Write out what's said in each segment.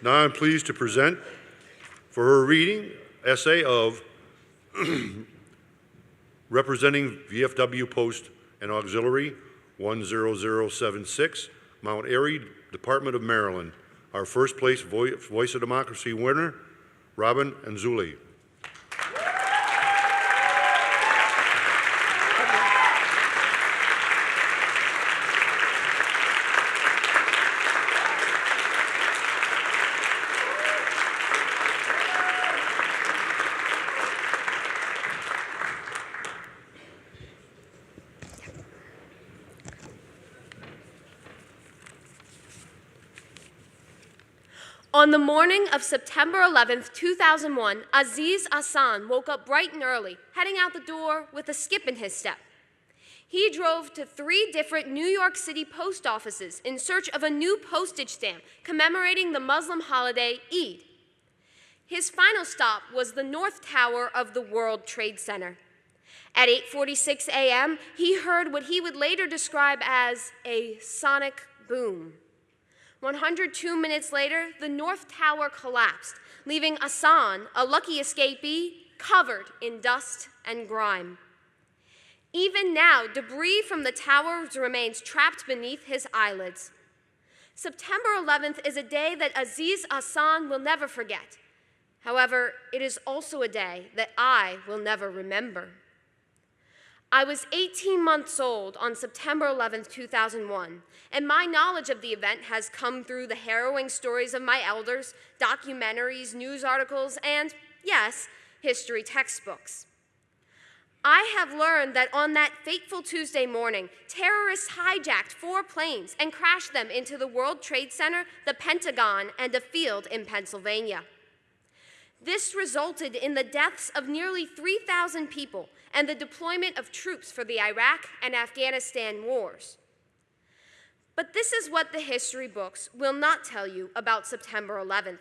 Now I'm pleased to present for her reading essay of representing VFW Post and Auxiliary 10076, Mount Airy, Department of Maryland. Our first place Voice of Democracy winner, Robin Anzuli. On the morning of September 11th, 2001, Aziz Ahsan woke up bright and early, heading out the door with a skip in his step. He drove to 3 different New York City post offices in search of a new postage stamp commemorating the Muslim holiday Eid. His final stop was the North Tower of the World Trade Center. At 8:46 a.m., he heard what he would later describe as a sonic boom. 102 minutes later, the North Tower collapsed, leaving Ahsan, a lucky escapee, covered in dust and grime. Even now, debris from the tower remains trapped beneath his eyelids. September 11th is a day that Aziz Ahsan will never forget. However, it is also a day that I will never remember. I was 18 months old on September 11, 2001, and my knowledge of the event has come through the harrowing stories of my elders, documentaries, news articles, and, yes, history textbooks. I have learned that on that fateful Tuesday morning, terrorists hijacked 4 planes and crashed them into the World Trade Center, the Pentagon, and a field in Pennsylvania. This resulted in the deaths of nearly 3,000 people and the deployment of troops for the Iraq and Afghanistan wars. But this is what the history books will not tell you about September 11th.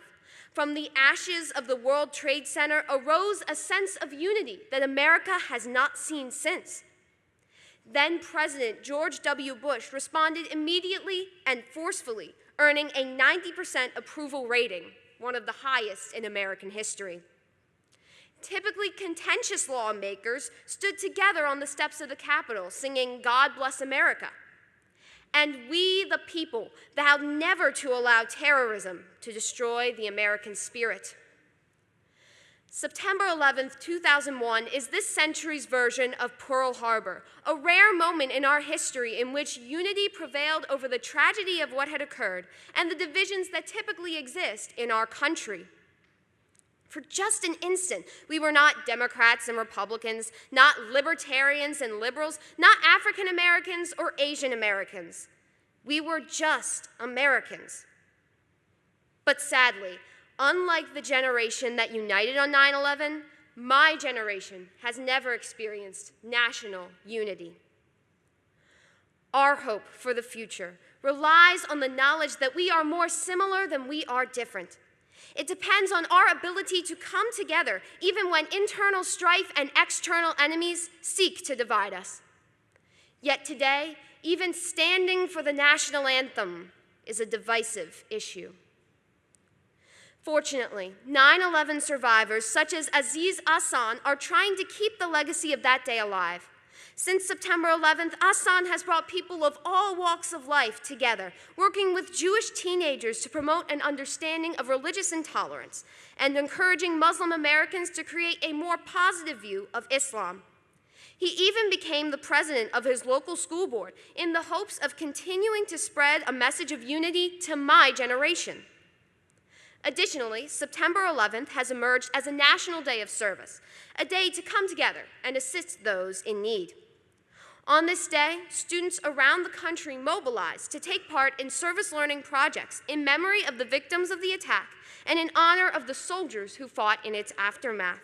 From the ashes of the World Trade Center arose a sense of unity that America has not seen since. Then President George W. Bush responded immediately and forcefully, earning a 90% approval rating, one of the highest in American history. Typically contentious lawmakers stood together on the steps of the Capitol singing "God Bless America." And we, the people, vowed never to allow terrorism to destroy the American spirit. September 11th, 2001 is this century's version of Pearl Harbor, a rare moment in our history in which unity prevailed over the tragedy of what had occurred and the divisions that typically exist in our country. For just an instant, we were not Democrats and Republicans, not libertarians and liberals, not African Americans or Asian Americans. We were just Americans. But sadly, unlike the generation that united on 9/11, my generation has never experienced national unity. Our hope for the future relies on the knowledge that we are more similar than we are different. It depends on our ability to come together even when internal strife and external enemies seek to divide us. Yet today, even standing for the national anthem is a divisive issue. Fortunately, 9/11 survivors such as Aziz Ahsan are trying to keep the legacy of that day alive. Since September 11th, Ahsan has brought people of all walks of life together, working with Jewish teenagers to promote an understanding of religious intolerance and encouraging Muslim Americans to create a more positive view of Islam. He even became the president of his local school board in the hopes of continuing to spread a message of unity to my generation. Additionally, September 11th has emerged as a national day of service, a day to come together and assist those in need. On this day, students around the country mobilize to take part in service learning projects in memory of the victims of the attack and in honor of the soldiers who fought in its aftermath.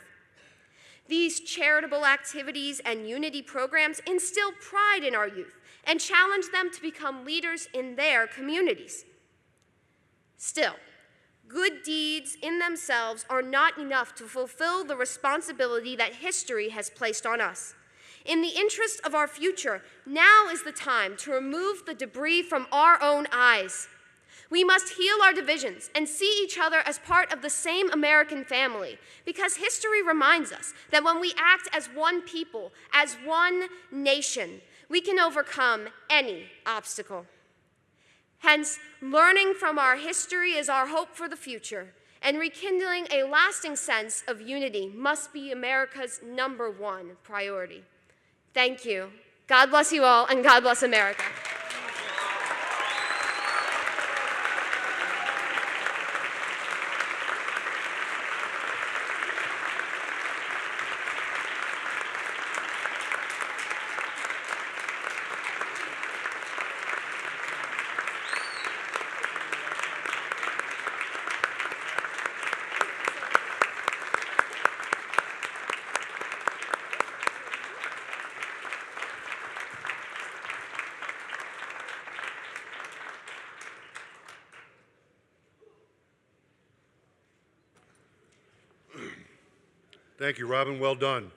These charitable activities and unity programs instill pride in our youth and challenge them to become leaders in their communities. Still, good deeds in themselves are not enough to fulfill the responsibility that history has placed on us. In the interest of our future, now is the time to remove the debris from our own eyes. We must heal our divisions and see each other as part of the same American family, because history reminds us that when we act as one people, as one nation, we can overcome any obstacle. Hence, learning from our history is our hope for the future, and rekindling a lasting sense of unity must be America's #1 priority. Thank you. God bless you all, and God bless America. Thank you, Robin. Well done.